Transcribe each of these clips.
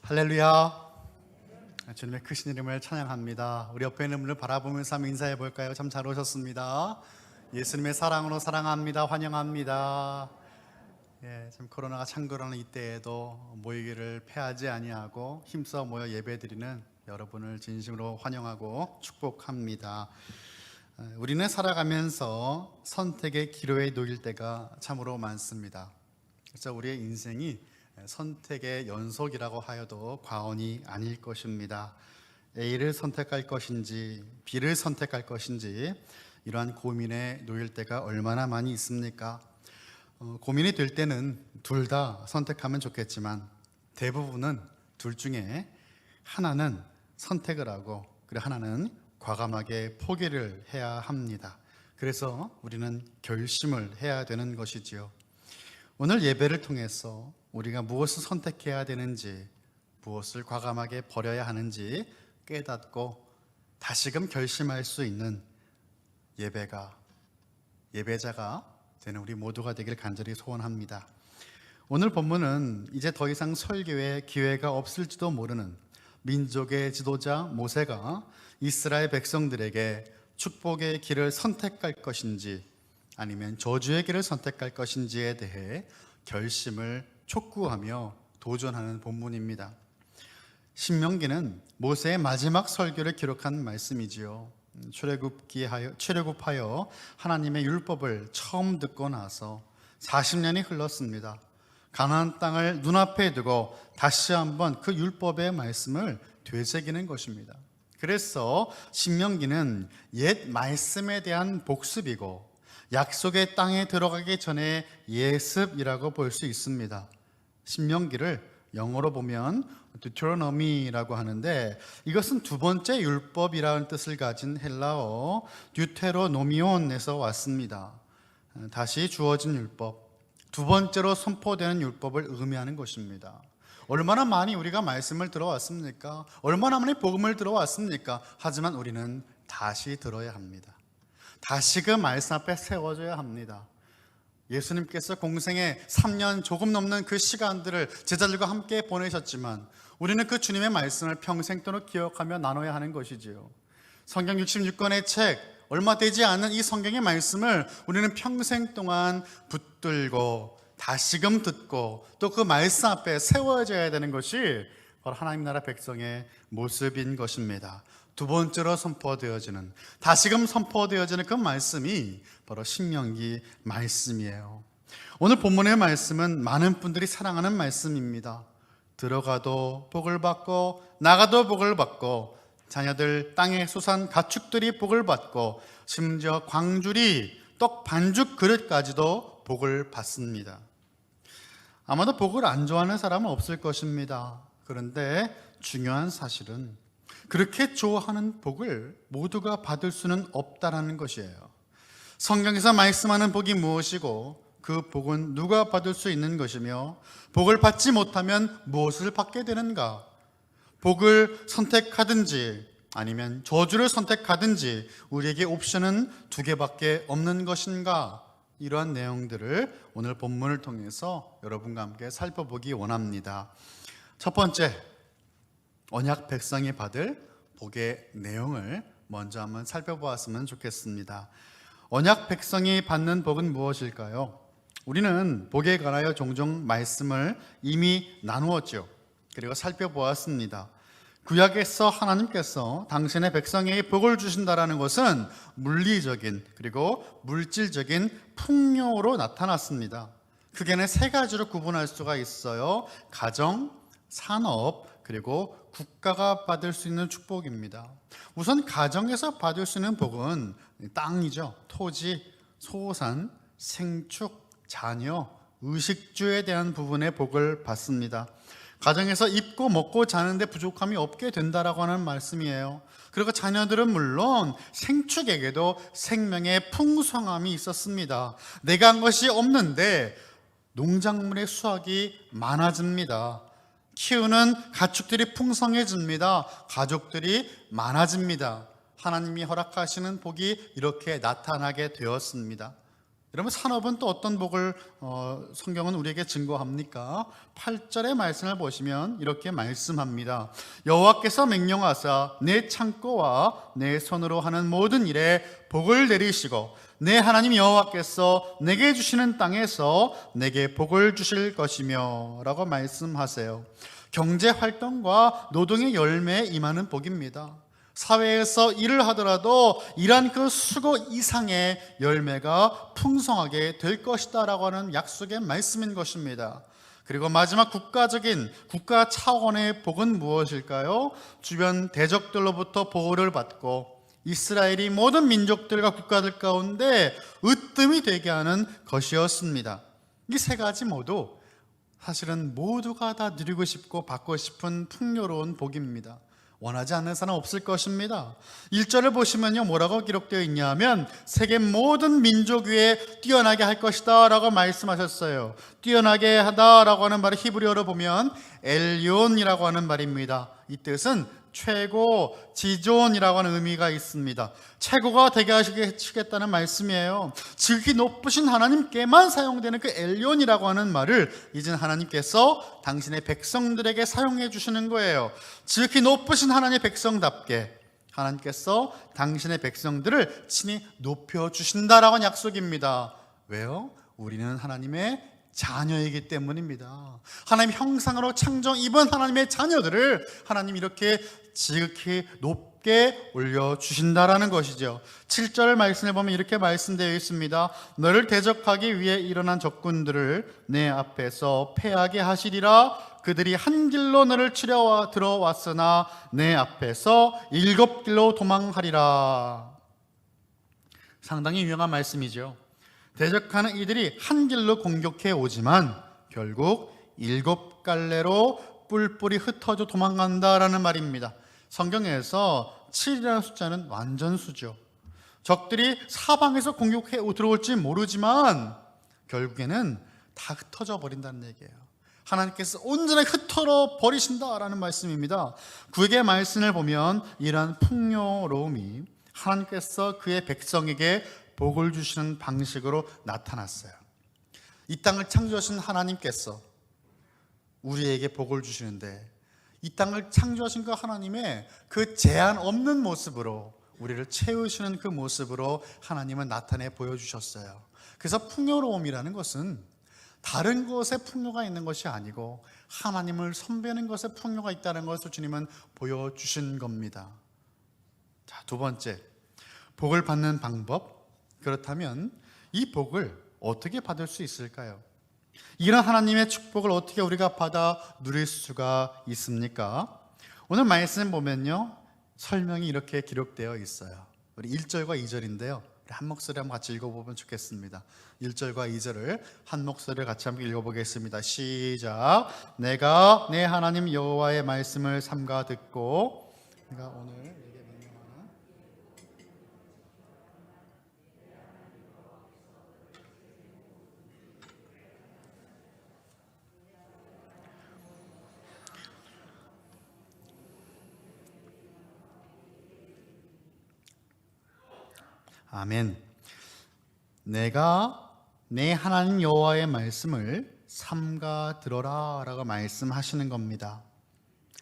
할렐루야. 주님의 크신 이름을 찬양합니다. 우리 옆에 있는 분을 바라보면서 한번 인사해 볼까요? 참 잘 오셨습니다. 예수님의 사랑으로 사랑합니다. 환영합니다. 참 코로나가 창궐하는 이때에도 모이기를 패하지 아니하고 힘써 모여 예배드리는 여러분을 진심으로 환영하고 축복합니다. 우리는 살아가면서 선택의 기로에 놓일 때가 참으로 많습니다. 그래서 우리의 인생이 선택의 연속이라고 하여도 과언이 아닐 것입니다. A를 선택할 것인지 B를 선택할 것인지 이러한 고민에 놓일 때가 얼마나 많이 있습니까? 고민이 될 때는 둘 다 선택하면 좋겠지만 대부분은 둘 중에 하나는 선택을 하고 그리고 하나는 과감하게 포기를 해야 합니다. 그래서 우리는 결심을 해야 되는 것이지요. 오늘 예배를 통해서 우리가 무엇을 선택해야 되는지, 무엇을 과감하게 버려야 하는지 깨닫고 다시금 결심할 수 있는 예배자가 되는 우리 모두가 되길 간절히 소원합니다. 오늘 본문은 이제 더 이상 설교의 기회가 없을지도 모르는 민족의 지도자 모세가 이스라엘 백성들에게 축복의 길을 선택할 것인지 아니면 저주의 길을 선택할 것인지에 대해 결심을 촉구하며 도전하는 본문입니다. 신명기는 모세의 마지막 설교를 기록한 말씀이지요. 출애굽하여 하나님의 율법을 처음 듣고 나서 40년이 흘렀습니다. 가나안 땅을 눈앞에 두고 다시 한번 그 율법의 말씀을 되새기는 것입니다. 그래서 신명기는 옛 말씀에 대한 복습이고 약속의 땅에 들어가기 전에 예습이라고 볼 수 있습니다. 신명기를 영어로 보면 Deuteronomy라고 하는데 이것은 두 번째 율법이라는 뜻을 가진 헬라어 Deuteronomion에서 왔습니다. 다시 주어진 율법, 두 번째로 선포되는 율법을 의미하는 것입니다. 얼마나 많이 우리가 말씀을 들어왔습니까? 얼마나 많이 복음을 들어왔습니까? 하지만 우리는 다시 들어야 합니다. 다시 그 말씀 앞에 세워져야 합니다. 예수님께서 공생에 3년 조금 넘는 그 시간들을 제자들과 함께 보내셨지만 우리는 그 주님의 말씀을 평생도록 기억하며 나눠야 하는 것이지요. 성경 66권의 책, 얼마 되지 않은 이 성경의 말씀을 우리는 평생 동안 붙들고 다시금 듣고 또 그 말씀 앞에 세워져야 되는 것이 바로 하나님 나라 백성의 모습인 것입니다. 두 번째로 선포되어지는, 다시금 선포되어지는 그 말씀이 바로 신명기 말씀이에요. 오늘 본문의 말씀은 많은 분들이 사랑하는 말씀입니다. 들어가도 복을 받고 나가도 복을 받고 자녀들 땅의 수산 가축들이 복을 받고 심지어 광주리 떡 반죽 그릇까지도 복을 받습니다. 아마도 복을 안 좋아하는 사람은 없을 것입니다. 그런데 중요한 사실은 그렇게 좋아하는 복을 모두가 받을 수는 없다라는 것이에요. 성경에서 말씀하는 복이 무엇이고 그 복은 누가 받을 수 있는 것이며 복을 받지 못하면 무엇을 받게 되는가? 복을 선택하든지 아니면 저주를 선택하든지 우리에게 옵션은 두 개밖에 없는 것인가? 이러한 내용들을 오늘 본문을 통해서 여러분과 함께 살펴보기 원합니다. 첫 번째, 언약 백성이 받을 복의 내용을 먼저 한번 살펴보았으면 좋겠습니다. 언약 백성이 받는 복은 무엇일까요? 우리는 복에 관하여 종종 말씀을 이미 나누었죠. 그리고 살펴보았습니다. 구약에서 하나님께서 당신의 백성에게 복을 주신다라는 것은 물리적인 그리고 물질적인 풍요로 나타났습니다. 크게는 세 가지로 구분할 수가 있어요. 가정, 산업, 그리고 국가가 받을 수 있는 축복입니다. 우선 가정에서 받을 수 있는 복은 땅이죠. 토지, 소산, 생축, 자녀, 의식주에 대한 부분의 복을 받습니다. 가정에서 입고 먹고 자는데 부족함이 없게 된다라고 하는 말씀이에요. 그리고 자녀들은 물론 생축에게도 생명의 풍성함이 있었습니다. 내가 한 것이 없는데 농작물의 수확이 많아집니다. 키우는 가축들이 풍성해집니다. 가족들이 많아집니다. 하나님이 허락하시는 복이 이렇게 나타나게 되었습니다. 여러분, 산업은 또 어떤 복을 성경은 우리에게 증거합니까? 8절의 말씀을 보시면 이렇게 말씀합니다. 여호와께서 명령하사 내 창고와 내 손으로 하는 모든 일에 복을 내리시고 내 하나님 여호와께서 내게 주시는 땅에서 내게 복을 주실 것이며 라고 말씀하세요. 경제활동과 노동의 열매에 임하는 복입니다. 사회에서 일을 하더라도 일한 그 수고 이상의 열매가 풍성하게 될 것이다 라고 하는 약속의 말씀인 것입니다. 그리고 마지막 국가 차원의 복은 무엇일까요? 주변 대적들로부터 보호를 받고 이스라엘이 모든 민족들과 국가들 가운데 으뜸이 되게 하는 것이었습니다. 이 세 가지 모두 사실은 모두가 다 누리고 싶고 받고 싶은 풍요로운 복입니다. 원하지 않는 사람 없을 것입니다. 1절을 보시면요, 뭐라고 기록되어 있냐면 세계 모든 민족 위에 뛰어나게 할 것이다 라고 말씀하셨어요. 뛰어나게 하다 라고 하는 말을 히브리어로 보면 엘리온이라고 하는 말입니다. 이 뜻은 최고, 지존이라고 하는 의미가 있습니다. 최고가 되게 하시겠다는 말씀이에요. 지극히 높으신 하나님께만 사용되는 그 엘리온이라고 하는 말을 이제 하나님께서 당신의 백성들에게 사용해 주시는 거예요. 지극히 높으신 하나님의 백성답게 하나님께서 당신의 백성들을 친히 높여주신다라고 하는 약속입니다. 왜요? 우리는 하나님의 자녀이기 때문입니다. 하나님 형상으로 창조 입은 하나님의 자녀들을 하나님 이렇게 지극히 높게 올려주신다라는 것이죠. 7절 말씀을 보면 이렇게 말씀되어 있습니다. 너를 대적하기 위해 일어난 적군들을 내 앞에서 패하게 하시리라. 그들이 한 길로 너를 치려 들어왔으나 내 앞에서 7길로 도망하리라. 상당히 유명한 말씀이죠. 대적하는 이들이 한 길로 공격해 오지만 결국 7갈래로 뿔뿔이 흩어져 도망간다라는 말입니다. 성경에서 7이라는 숫자는 완전수죠. 적들이 사방에서 공격해 들어올지 모르지만 결국에는 다 흩어져 버린다는 얘기예요. 하나님께서 온전하게 흩어져 버리신다라는 말씀입니다. 구약의 말씀을 보면 이러한 풍요로움이 하나님께서 그의 백성에게 복을 주시는 방식으로 나타났어요. 이 땅을 창조하신 하나님께서 우리에게 복을 주시는데 이 땅을 창조하신 그 하나님의 그 제한 없는 모습으로 우리를 채우시는 그 모습으로 하나님은 나타내 보여주셨어요. 그래서 풍요로움이라는 것은 다른 것에 풍요가 있는 것이 아니고 하나님을 선배하는 것에 풍요가 있다는 것을 주님은 보여주신 겁니다. 자, 두 번째, 복을 받는 방법. 그렇다면 이 복을 어떻게 받을 수 있을까요? 이런 하나님의 축복을 어떻게 우리가 받아 누릴 수가 있습니까? 오늘 말씀 보면요, 설명이 이렇게 기록되어 있어요. 우리 1절과 2절인데요. 한 목소리 한번 같이 읽어보면 좋겠습니다. 1절과 2절을 한 목소리를 같이 한번 읽어보겠습니다. 시작. 내가 내 하나님 여호와의 말씀을 삼가 듣고 내가 오늘 아멘. 내가 내 하나님 여호와의 말씀을 삼가 들어라 라고 말씀하시는 겁니다.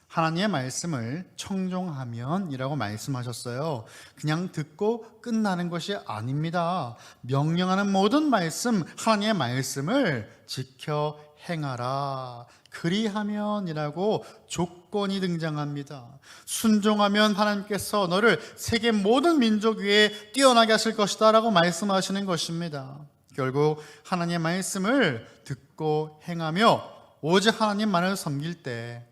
하나님의 말씀을 청종하면 이라고 말씀하셨어요. 그냥 듣고 끝나는 것이 아닙니다. 명령하는 모든 말씀, 하나님의 말씀을 지켜 행하라. 그리하면이라고 조건이 등장합니다. 순종하면 하나님께서 너를 세계 모든 민족 위에 뛰어나게 하실 것이다 라고 말씀하시는 것입니다. 결국 하나님의 말씀을 듣고 행하며 오직 하나님만을 섬길 때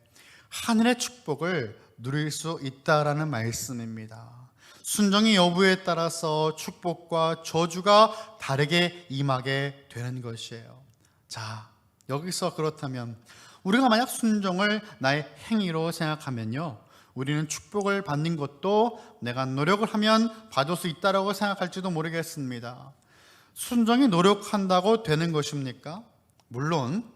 하늘의 축복을 누릴 수 있다라는 말씀입니다. 순종의 여부에 따라서 축복과 저주가 다르게 임하게 되는 것이에요. 자, 여기서 그렇다면 우리가 만약 순종을 나의 행위로 생각하면요, 우리는 축복을 받는 것도 내가 노력을 하면 받을 수 있다라고 생각할지도 모르겠습니다. 순종이 노력한다고 되는 것입니까? 물론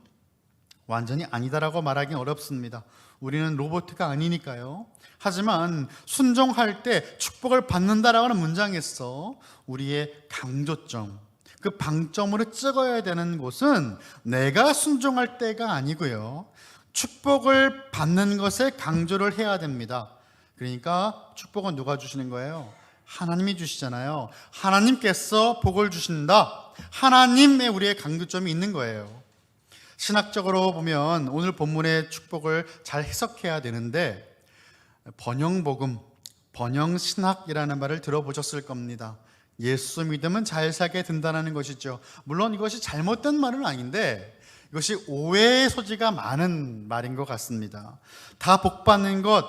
완전히 아니다라고 말하기는 어렵습니다. 우리는 로봇가 아니니까요. 하지만 순종할 때 축복을 받는다라고 하는 문장에서 우리의 강조점, 그 방점으로 찍어야 되는 곳은 내가 순종할 때가 아니고요, 축복을 받는 것에 강조를 해야 됩니다. 그러니까 축복은 누가 주시는 거예요? 하나님이 주시잖아요. 하나님께서 복을 주신다. 하나님의 우리의 강조점이 있는 거예요. 신학적으로 보면 오늘 본문의 축복을 잘 해석해야 되는데, 번영복음, 번영신학이라는 말을 들어보셨을 겁니다. 예수 믿으면 잘 살게 된다는 것이죠. 물론 이것이 잘못된 말은 아닌데 이것이 오해의 소지가 많은 말인 것 같습니다. 다 복받는 것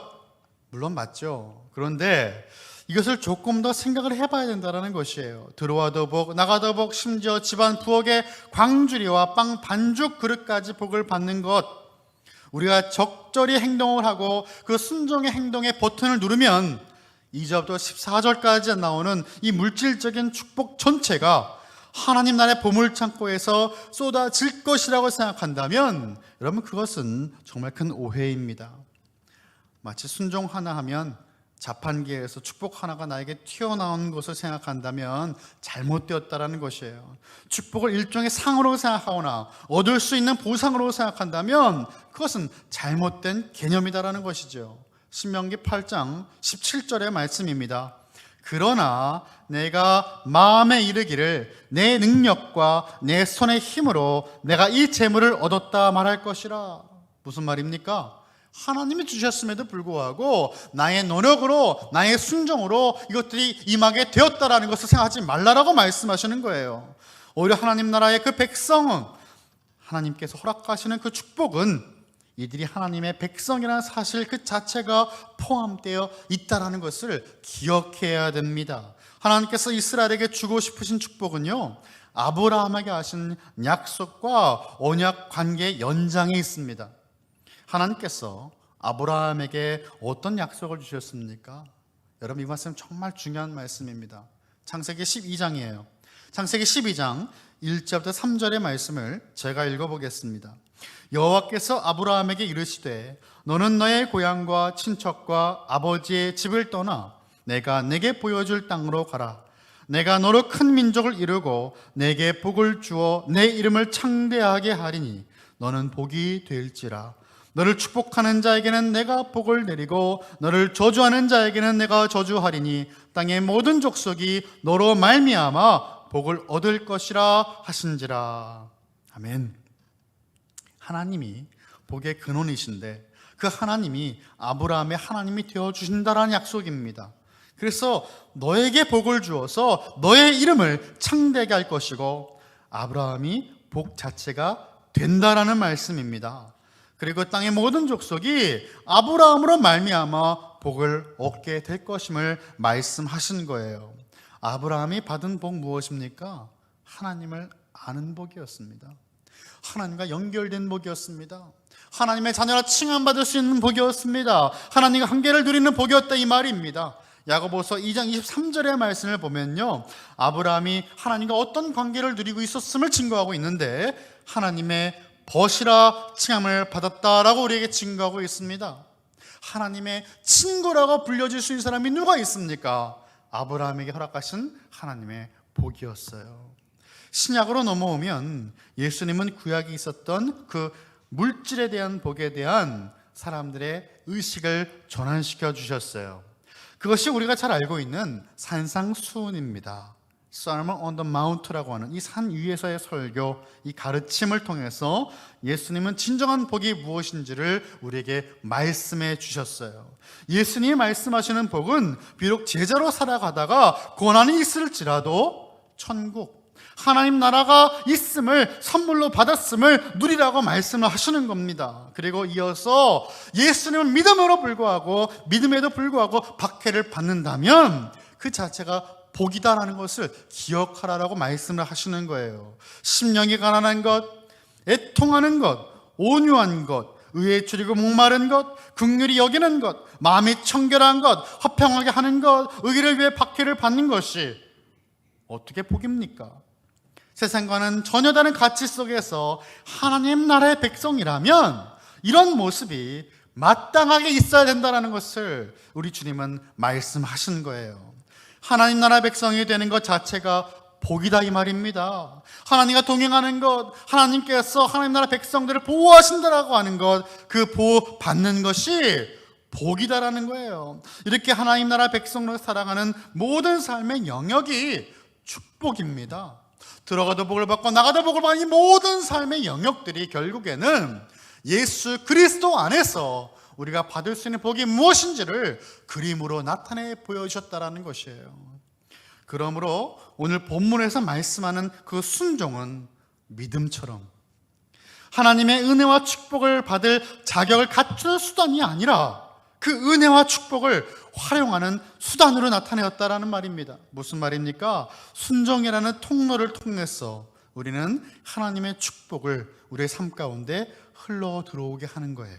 물론 맞죠. 그런데 이것을 조금 더 생각을 해봐야 된다는 것이에요. 들어와도 복, 나가도 복, 심지어 집안 부엌에 광주리와 빵 반죽 그릇까지 복을 받는 것, 우리가 적절히 행동을 하고 그 순종의 행동의 버튼을 누르면 2절부터 14절까지 나오는 이 물질적인 축복 전체가 하나님 나라의 보물창고에서 쏟아질 것이라고 생각한다면 여러분, 그것은 정말 큰 오해입니다. 마치 순종 하나 하면 자판기에서 축복 하나가 나에게 튀어나온 것을 생각한다면 잘못되었다라는 것이에요. 축복을 일종의 상으로 생각하거나 얻을 수 있는 보상으로 생각한다면 그것은 잘못된 개념이다라는 것이죠. 신명기 8장 17절의 말씀입니다. 그러나 내가 마음에 이르기를 내 능력과 내 손의 힘으로 내가 이 재물을 얻었다 말할 것이라. 무슨 말입니까? 하나님이 주셨음에도 불구하고 나의 노력으로, 나의 순종으로 이것들이 임하게 되었다라는 것을 생각하지 말라라고 말씀하시는 거예요. 오히려 하나님 나라의 그 백성은, 하나님께서 허락하시는 그 축복은 이들이 하나님의 백성이라는 사실 그 자체가 포함되어 있다는 것을 기억해야 됩니다. 하나님께서 이스라엘에게 주고 싶으신 축복은요, 아브라함에게 하신 약속과 언약 관계의 연장에 있습니다. 하나님께서 아브라함에게 어떤 약속을 주셨습니까? 여러분, 이 말씀 정말 중요한 말씀입니다. 창세기 12장이에요. 창세기 12장 1절부터 3절의 말씀을 제가 읽어보겠습니다. 여호와께서 아브라함에게 이르시되 너는 너의 고향과 친척과 아버지의 집을 떠나 내가 내게 보여줄 땅으로 가라. 내가 너로 큰 민족을 이루고 내게 복을 주어 내 이름을 창대하게 하리니 너는 복이 될지라. 너를 축복하는 자에게는 내가 복을 내리고 너를 저주하는 자에게는 내가 저주하리니 땅의 모든 족속이 너로 말미암아 복을 얻을 것이라 하신지라. 아멘. 하나님이 복의 근원이신데 그 하나님이 아브라함의 하나님이 되어주신다라는 약속입니다. 그래서 너에게 복을 주어서 너의 이름을 창대하게 할 것이고 아브라함이 복 자체가 된다라는 말씀입니다. 그리고 땅의 모든 족속이 아브라함으로 말미암아 복을 얻게 될 것임을 말씀하신 거예요. 아브라함이 받은 복 무엇입니까? 하나님을 아는 복이었습니다. 하나님과 연결된 복이었습니다. 하나님의 자녀라 칭함받을 수 있는 복이었습니다. 하나님과 관계를 누리는 복이었다, 이 말입니다. 야고보서 2장 23절의 말씀을 보면요, 아브라함이 하나님과 어떤 관계를 누리고 있었음을 증거하고 있는데 하나님의 벗이라 칭함을 받았다라고 우리에게 증거하고 있습니다. 하나님의 친구라고 불려질 수 있는 사람이 누가 있습니까? 아브라함에게 허락하신 하나님의 복이었어요. 신약으로 넘어오면 예수님은 구약에 있었던 그 물질에 대한 복에 대한 사람들의 의식을 전환시켜 주셨어요. 그것이 우리가 잘 알고 있는 산상수훈입니다. Sermon on the Mount라고 하는 이 산 위에서의 설교, 이 가르침을 통해서 예수님은 진정한 복이 무엇인지를 우리에게 말씀해 주셨어요. 예수님이 말씀하시는 복은 비록 제자로 살아가다가 고난이 있을지라도 천국, 하나님 나라가 있음을, 선물로 받았음을 누리라고 말씀을 하시는 겁니다. 그리고 이어서 예수님은 믿음으로 불구하고, 믿음에도 불구하고 박해를 받는다면 그 자체가 복이다라는 것을 기억하라라고 말씀을 하시는 거예요. 심령이 가난한 것, 애통하는 것, 온유한 것, 의에 줄이고 목마른 것, 긍휼히 여기는 것, 마음이 청결한 것, 화평하게 하는 것, 의를 위해 박해를 받는 것이 어떻게 복입니까? 세상과는 전혀 다른 가치 속에서 하나님 나라의 백성이라면 이런 모습이 마땅하게 있어야 된다는 것을 우리 주님은 말씀하신 거예요. 하나님 나라 백성이 되는 것 자체가 복이다 이 말입니다. 하나님과 동행하는 것, 하나님께서 하나님 나라 백성들을 보호하신다라고 하는 것, 그 보호 받는 것이 복이다라는 거예요. 이렇게 하나님 나라 백성을 살아가는 모든 삶의 영역이 축복입니다. 들어가도 복을 받고 나가도 복을 받는 이 모든 삶의 영역들이 결국에는 예수 그리스도 안에서 우리가 받을 수 있는 복이 무엇인지를 그림으로 나타내 보여주셨다라는 것이에요. 그러므로 오늘 본문에서 말씀하는 그 순종은 믿음처럼 하나님의 은혜와 축복을 받을 자격을 갖추는 수단이 아니라 그 은혜와 축복을 활용하는 수단으로 나타내었다라는 말입니다. 무슨 말입니까? 순종이라는 통로를 통해서 우리는 하나님의 축복을 우리의 삶 가운데 흘러 들어오게 하는 거예요.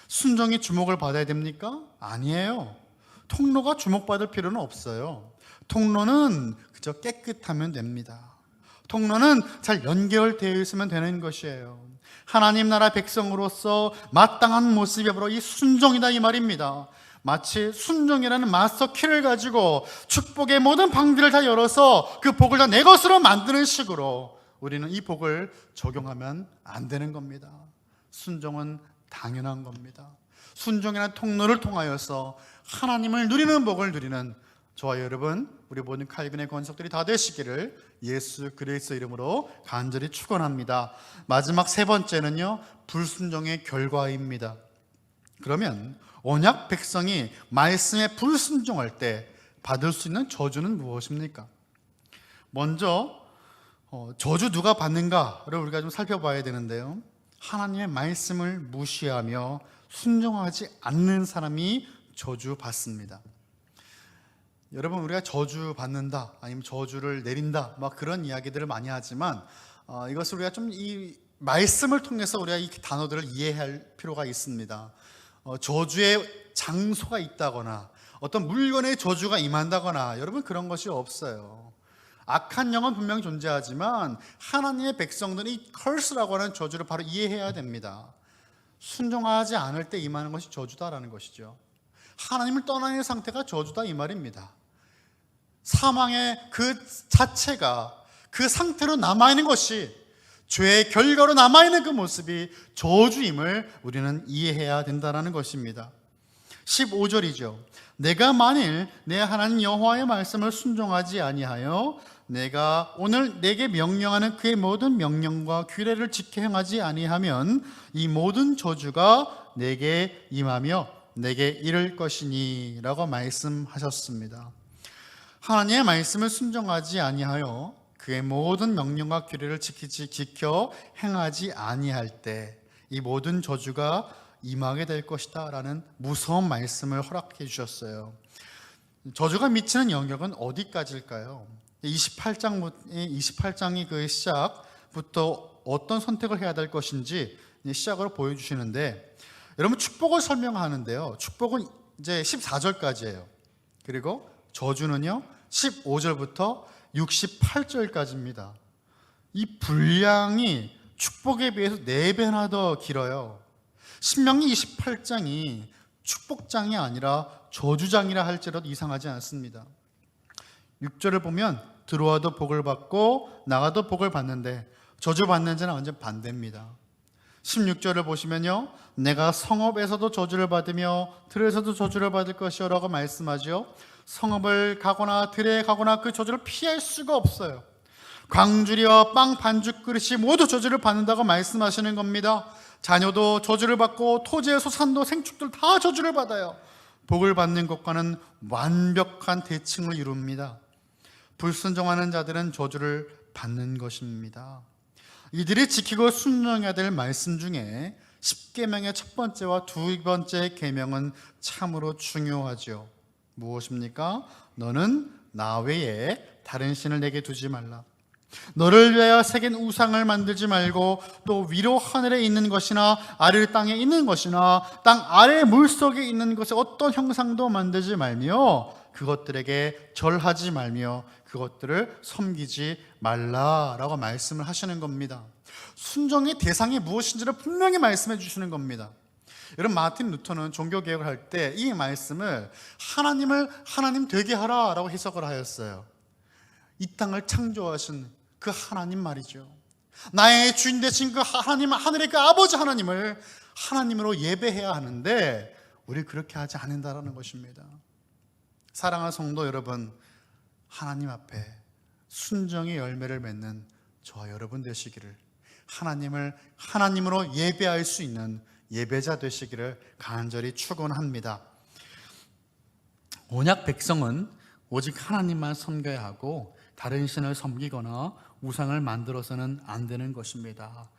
순종이 주목을 받아야 됩니까? 아니에요. 통로가 주목받을 필요는 없어요. 통로는 그저 깨끗하면 됩니다. 통로는 잘 연결되어 있으면 되는 것이에요. 하나님 나라 백성으로서 마땅한 모습이 바로 이 순종이다 이 말입니다. 마치 순종이라는 마스터 키를 가지고 축복의 모든 방들을 다 열어서 그 복을 다 내 것으로 만드는 식으로 우리는 이 복을 적용하면 안 되는 겁니다. 순종은 당연한 겁니다. 순종이라는 통로를 통하여서 하나님을 누리는 복을 누리는 저와 여러분, 우리 모든 칼빈의 권속들이 다 되시기를 예수 그리스도 이름으로 간절히 축원합니다. 마지막 세 번째는요, 불순종의 결과입니다. 그러면 언약 백성이 말씀에 불순종할 때 받을 수 있는 저주는 무엇입니까? 먼저 저주 누가 받는가를 우리가 좀 살펴봐야 되는데요, 하나님의 말씀을 무시하며 순종하지 않는 사람이 저주 받습니다. 여러분, 우리가 저주 받는다, 아니면 저주를 내린다, 막 그런 이야기들을 많이 하지만 이것을 우리가 좀 이 말씀을 통해서 우리가 이 단어들을 이해할 필요가 있습니다. 저주의 장소가 있다거나 어떤 물건의 저주가 임한다거나 여러분 그런 것이 없어요. 악한 영은 분명히 존재하지만 하나님의 백성들이 이 curse라고 하는 저주를 바로 이해해야 됩니다. 순종하지 않을 때 임하는 것이 저주다라는 것이죠. 하나님을 떠나는 상태가 저주다 이 말입니다. 사망의 그 자체가 그 상태로 남아있는 것이, 죄의 결과로 남아있는 그 모습이 저주임을 우리는 이해해야 된다는 것입니다. 15절이죠. 내가 만일 내 하나님 여호와의 말씀을 순종하지 아니하여 내가 오늘 내게 명령하는 그의 모든 명령과 규례를 지켜 행하지 아니하면 이 모든 저주가 내게 임하며 내게 이를 것이니 라고 말씀하셨습니다. 하나님의 말씀을 순종하지 아니하여 그의 모든 명령과 규례를 지켜 행하지 아니할 때 이 모든 저주가 임하게 될 것이다 라는 무서운 말씀을 허락해 주셨어요. 저주가 미치는 영역은 어디까지일까요? 28장이 그 시작부터 어떤 선택을 해야 될 것인지 시작으로 보여주시는데, 여러분 축복을 설명하는데요, 축복은 이제 14절까지예요. 그리고 저주는요 15절부터 68절까지입니다. 이 분량이 축복에 비해서 4배나 더 길어요. 신명기 28장이 축복장이 아니라 저주장이라 할지라도 이상하지 않습니다. 6절을 보면 들어와도 복을 받고 나가도 복을 받는데 저주받는 자는 완전 반대입니다. 16절을 보시면요, 내가 성읍에서도 저주를 받으며 들에서도 저주를 받을 것이요 라고 말씀하죠. 성읍을 가거나 들에 가거나 그 저주를 피할 수가 없어요. 광주리와 빵 반죽 그릇이 모두 저주를 받는다고 말씀하시는 겁니다. 자녀도 저주를 받고 토지의 소산도 생축들 다 저주를 받아요. 복을 받는 것과는 완벽한 대칭을 이룹니다. 불순종하는 자들은 저주를 받는 것입니다. 이들이 지키고 순종해야 될 말씀 중에 10계명의 첫 번째와 두 번째 계명은 참으로 중요하죠. 무엇입니까? 너는 나 외에 다른 신을 내게 두지 말라. 너를 위하여 새긴 우상을 만들지 말고 또 위로 하늘에 있는 것이나 아래 땅에 있는 것이나 땅 아래 물속에 있는 것에 어떤 형상도 만들지 말며 그것들에게 절하지 말며 그것들을 섬기지 말라라고 말씀을 하시는 겁니다. 순종의 대상이 무엇인지를 분명히 말씀해 주시는 겁니다. 여러분, 마틴 루터는 종교개혁을 할 때 이 말씀을 하나님을 하나님 되게 하라라고 해석을 하였어요. 이 땅을 창조하신 그 하나님 말이죠. 나의 주인 되신 그 하나님, 하늘의 그 아버지 하나님을 하나님으로 예배해야 하는데 우리 그렇게 하지 않는다라는 것입니다. 사랑하는 성도 여러분, 하나님 앞에 순종의 열매를 맺는 저와 여러분 되시기를, 하나님을 하나님으로 예배할 수 있는 예배자 되시기를 간절히 축원합니다. 언약 백성은 오직 하나님만 섬겨야 하고 다른 신을 섬기거나 우상을 만들어서는 안 되는 것입니다.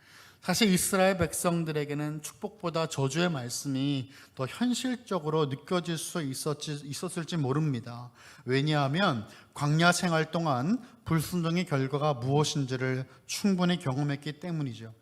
사실 이스라엘 백성들에게는 축복보다 저주의 말씀이 더 현실적으로 느껴질 수 있었을지 모릅니다. 왜냐하면 광야 생활 동안 불순종의 결과가 무엇인지를 충분히 경험했기 때문이죠.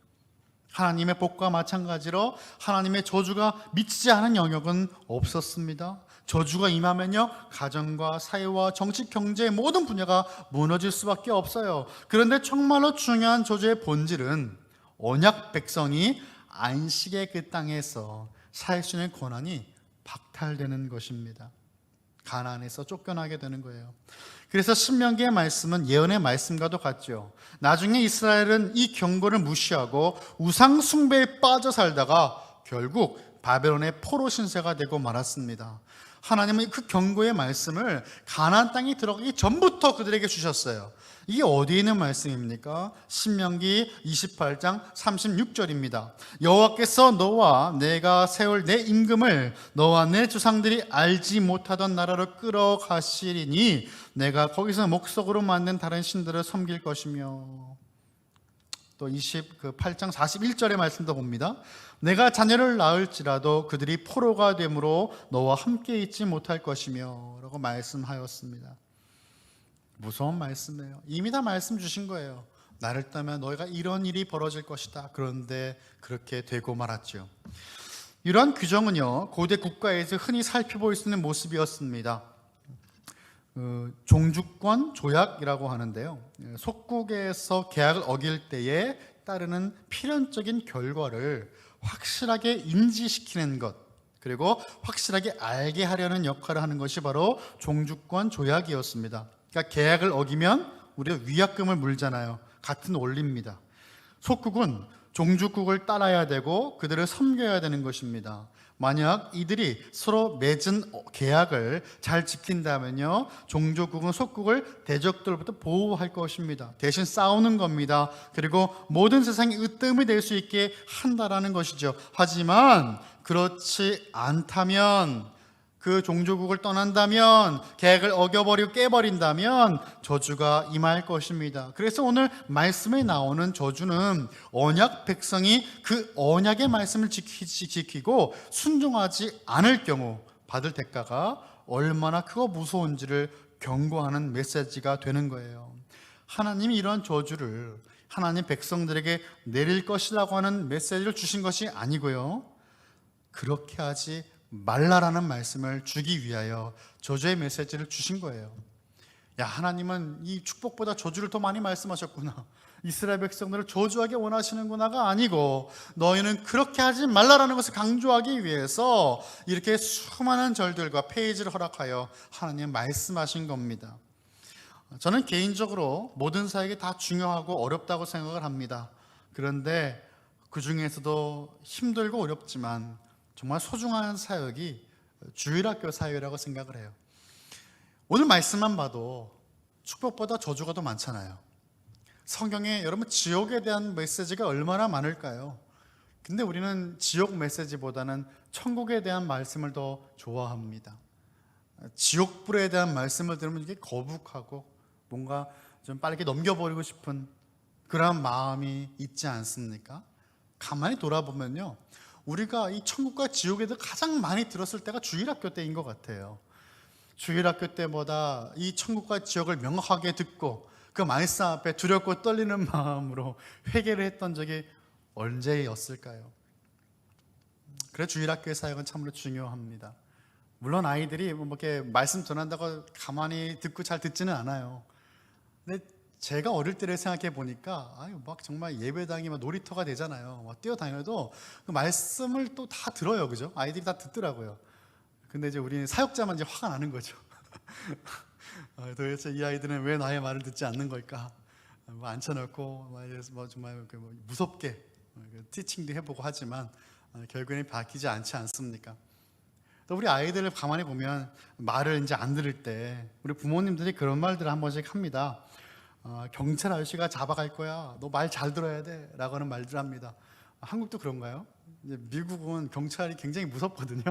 하나님의 복과 마찬가지로 하나님의 저주가 미치지 않은 영역은 없었습니다. 저주가 임하면요, 가정과 사회와 정치, 경제의 모든 분야가 무너질 수밖에 없어요. 그런데 정말로 중요한 저주의 본질은 언약 백성이 안식의 그 땅에서 살 수 있는 권한이 박탈되는 것입니다. 가나안에서 쫓겨나게 되는 거예요. 그래서 신명기의 말씀은 예언의 말씀과도 같죠. 나중에 이스라엘은 이 경고를 무시하고 우상 숭배에 빠져 살다가 결국 바벨론의 포로 신세가 되고 말았습니다. 하나님은 그 경고의 말씀을 가나안 땅에 들어가기 전부터 그들에게 주셨어요. 이게 어디에 있는 말씀입니까? 신명기 28장 36절입니다. 여호와께서 너와 내가 세울 내 임금을 너와 내 조상들이 알지 못하던 나라로 끌어가시리니 내가 거기서 목석으로 만든 다른 신들을 섬길 것이며, 또 28장 41절의 말씀도 봅니다. 내가 자녀를 낳을지라도 그들이 포로가 되므로 너와 함께 있지 못할 것이며 라고 말씀하였습니다. 무서운 말씀이에요. 이미 다 말씀 주신 거예요. 나를 떠나면 너희가 이런 일이 벌어질 것이다. 그런데 그렇게 되고 말았죠. 이러한 규정은요, 고대 국가에서 흔히 살펴볼 수 있는 모습이었습니다. 종주권 조약이라고 하는데요, 속국에서 계약을 어길 때에 따르는 필연적인 결과를 확실하게 인지시키는 것, 그리고 확실하게 알게 하려는 역할을 하는 것이 바로 종주권 조약이었습니다. 그러니까 계약을 어기면 우리가 위약금을 물잖아요. 같은 원리입니다. 속국은 종주국을 따라야 되고 그들을 섬겨야 되는 것입니다. 만약 이들이 서로 맺은 계약을 잘 지킨다면요, 종주국은 속국을 대적들로부터 보호할 것입니다. 대신 싸우는 겁니다. 그리고 모든 세상이 으뜸이 될 수 있게 한다라는 것이죠. 하지만 그렇지 않다면, 그 종주국을 떠난다면, 계획을 어겨버리고 깨버린다면 저주가 임할 것입니다. 그래서 오늘 말씀에 나오는 저주는 언약 백성이 그 언약의 말씀을 지키고 순종하지 않을 경우 받을 대가가 얼마나 크고 무서운지를 경고하는 메시지가 되는 거예요. 하나님이 이러한 저주를 하나님 백성들에게 내릴 것이라고 하는 메시지를 주신 것이 아니고요, 그렇게 하지 말라라는 말씀을 주기 위하여 저주의 메시지를 주신 거예요. 야, 하나님은 이 축복보다 저주를 더 많이 말씀하셨구나, 이스라엘 백성들을 저주하게 원하시는구나가 아니고 너희는 그렇게 하지 말라라는 것을 강조하기 위해서 이렇게 수많은 절들과 페이지를 허락하여 하나님 말씀하신 겁니다. 저는 개인적으로 모든 사역이 다 중요하고 어렵다고 생각을 합니다. 그런데 그 중에서도 힘들고 어렵지만 정말 소중한 사역이 주일학교 사역이라고 생각을 해요. 오늘 말씀만 봐도 축복보다 저주가 더 많잖아요. 성경에 여러분 지옥에 대한 메시지가 얼마나 많을까요? 근데 우리는 지옥 메시지보다는 천국에 대한 말씀을 더 좋아합니다. 지옥불에 대한 말씀을 들으면 이게 거북하고 뭔가 좀 빠르게 넘겨버리고 싶은 그런 마음이 있지 않습니까? 가만히 돌아보면요, 우리가 이 천국과 지옥에 대해 가장 많이 들었을 때가 주일학교 때인 것 같아요. 주일학교 때보다 이 천국과 지옥을 명확하게 듣고 그 말씀 앞에 두렵고 떨리는 마음으로 회개를 했던 적이 언제였을까요? 그래서 주일학교의 사역은 참으로 중요합니다. 물론 아이들이 뭐 이렇게 말씀 전한다고 가만히 듣고 잘 듣지는 않아요. 근데 제가 어릴 때를 생각해 보니까 막 정말 예배당이 막 놀이터가 되잖아요. 막 뛰어다녀도 그 말씀을 또 다 들어요, 그죠? 아이들이 다 듣더라고요. 근데 이제 우리는 사역자만 이제 화가 나는 거죠. 도대체 이 아이들은 왜 나의 말을 듣지 않는 걸까? 앉혀놓고 정말 무섭게 티칭도 해보고 하지만 결국에는 바뀌지 않지 않습니까? 또 우리 아이들을 가만히 보면 말을 이제 안 들을 때 우리 부모님들이 그런 말들을 한 번씩 합니다. 경찰 아저씨가 잡아갈 거야. 너 말 잘 들어야 돼. 라고 하는 말들 합니다. 한국도 그런가요? 미국은 경찰이 굉장히 무섭거든요.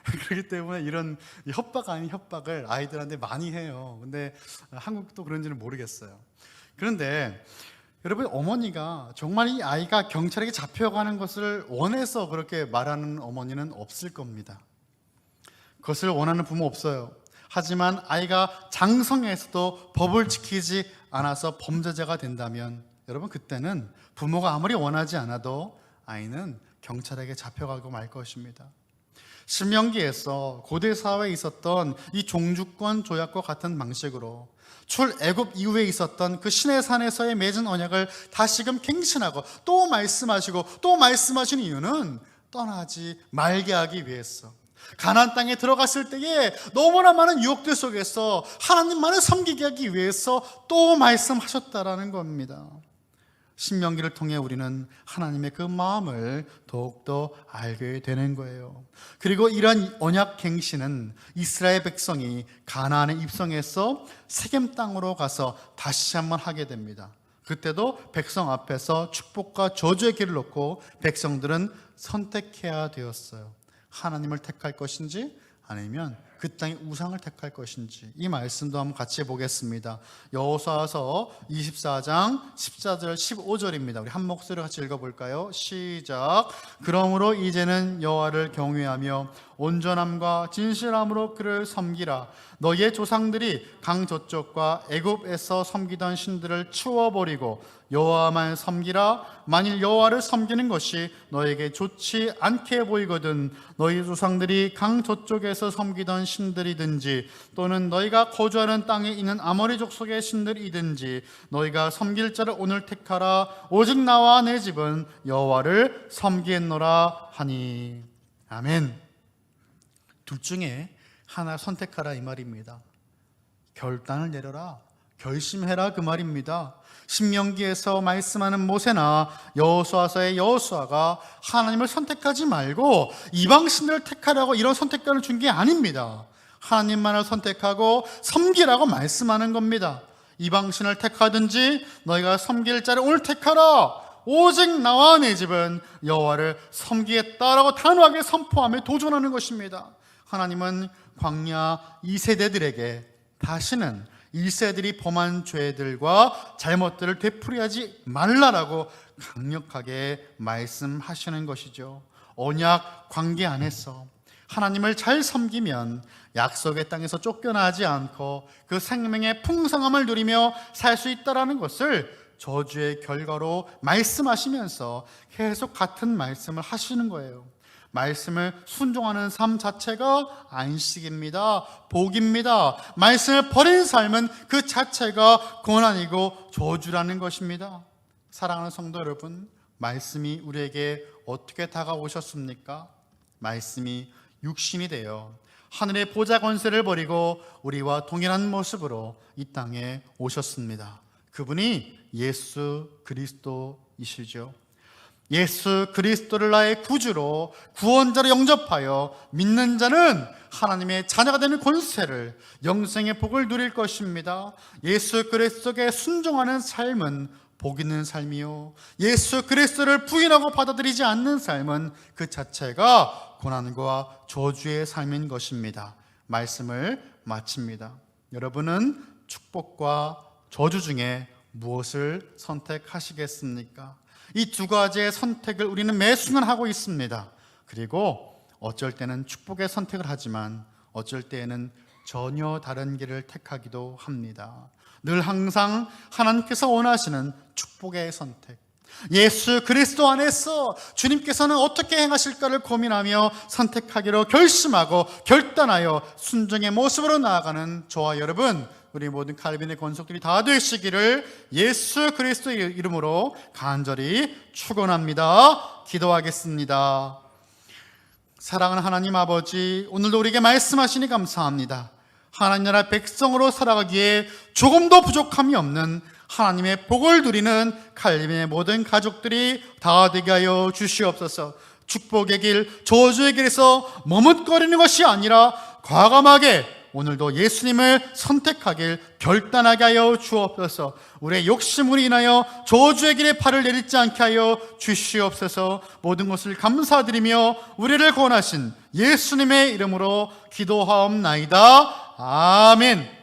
그렇기 때문에 이런 협박 아닌 협박을 아이들한테 많이 해요. 근데 한국도 그런지는 모르겠어요. 그런데 여러분, 어머니가 정말 이 아이가 경찰에게 잡혀가는 것을 원해서 그렇게 말하는 어머니는 없을 겁니다. 그것을 원하는 부모 없어요. 하지만 아이가 장성해서도 법을 지키지 않아서 범죄자가 된다면 여러분, 그때는 부모가 아무리 원하지 않아도 아이는 경찰에게 잡혀가고 말 것입니다. 신명기에서 고대 사회에 있었던 이 종주권 조약과 같은 방식으로 출애굽 이후에 있었던 그 시내산에서의 맺은 언약을 다시금 갱신하고 또 말씀하시고 또 말씀하신 이유는 떠나지 말게 하기 위해서, 가나안 땅에 들어갔을 때에 너무나 많은 유혹들 속에서 하나님만을 섬기게 하기 위해서 또 말씀하셨다라는 겁니다. 신명기를 통해 우리는 하나님의 그 마음을 더욱더 알게 되는 거예요. 그리고 이런 언약 갱신은 이스라엘 백성이 가나안에 입성해서 세겜 땅으로 가서 다시 한번 하게 됩니다. 그때도 백성 앞에서 축복과 저주의 길을 놓고 백성들은 선택해야 되었어요. 하나님을 택할 것인지 아니면 그 땅의 우상을 택할 것인지. 이 말씀도 한번 같이 보겠습니다. 여호수아서 24장 14절 15절입니다. 우리 한 목소리로 같이 읽어볼까요? 시작. 그러므로 이제는 여호와를 경외하며 온전함과 진실함으로 그를 섬기라. 너희의 조상들이 강 저쪽과 애굽에서 섬기던 신들을 치워버리고 여호와만 섬기라. 만일 여호와를 섬기는 것이 너에게 좋지 않게 보이거든 너희 조상들이 강 저쪽에서 섬기던 신들이든지 또는 너희가 거주하는 땅에 있는 아모리 족속의 신들이든지 너희가 섬길 자를 오늘 택하라. 오직 나와 내 집은 여호와를 섬기겠노라 하니. 아멘. 둘 중에 하나 선택하라 이 말입니다. 결단을 내려라, 결심해라 그 말입니다. 신명기에서 말씀하는 모세나 여호수아서의 여호수아가 하나님을 선택하지 말고 이방신들을 택하라고 이런 선택권을 준 게 아닙니다. 하나님만을 선택하고 섬기라고 말씀하는 겁니다. 이방신을 택하든지 너희가 섬길 자를 오늘 택하라. 오직 나와 내 집은 여호와를 섬기겠다라고 단호하게 선포하며 도전하는 것입니다. 하나님은 광야 2세대들에게 다시는 1세들이 범한 죄들과 잘못들을 되풀이하지 말라라고 강력하게 말씀하시는 것이죠. 언약 관계 안에서 하나님을 잘 섬기면 약속의 땅에서 쫓겨나지 않고 그 생명의 풍성함을 누리며 살 수 있다는 것을 저주의 결과로 말씀하시면서 계속 같은 말씀을 하시는 거예요. 말씀을 순종하는 삶 자체가 안식입니다. 복입니다. 말씀을 버린 삶은 그 자체가 고난이고 저주라는 것입니다. 사랑하는 성도 여러분, 말씀이 우리에게 어떻게 다가오셨습니까? 말씀이 육신이 되어 하늘의 보좌 권세를 버리고 우리와 동일한 모습으로 이 땅에 오셨습니다. 그분이 예수 그리스도이시죠. 예수 그리스도를 나의 구주로 구원자로 영접하여 믿는 자는 하나님의 자녀가 되는 권세를, 영생의 복을 누릴 것입니다. 예수 그리스도께 순종하는 삶은 복 있는 삶이요, 예수 그리스도를 부인하고 받아들이지 않는 삶은 그 자체가 고난과 저주의 삶인 것입니다. 말씀을 마칩니다. 여러분은 축복과 저주 중에 무엇을 선택하시겠습니까? 이 두 가지의 선택을 우리는 매 순간 하고 있습니다. 그리고 어쩔 때는 축복의 선택을 하지만 어쩔 때에는 전혀 다른 길을 택하기도 합니다. 늘 항상 하나님께서 원하시는 축복의 선택, 예수 그리스도 안에서 주님께서는 어떻게 행하실까를 고민하며 선택하기로 결심하고 결단하여 순종의 모습으로 나아가는 저와 여러분, 우리 모든 칼빈의 권속들이 다 되시기를 예수 그리스도의 이름으로 간절히 축원합니다. 기도하겠습니다. 사랑하는 하나님 아버지, 오늘도 우리에게 말씀하시니 감사합니다. 하나님 나라 백성으로 살아가기에 조금도 부족함이 없는 하나님의 복을 누리는 칼림의 모든 가족들이 다 되게 하여 주시옵소서. 축복의 길, 저주의 길에서 머뭇거리는 것이 아니라 과감하게 오늘도 예수님을 선택하길 결단하게 하여 주옵소서. 우리의 욕심으로 인하여 저주의 길에 발을 내딛지 않게 하여 주시옵소서. 모든 것을 감사드리며 우리를 구원하신 예수님의 이름으로 기도하옵나이다. 아멘.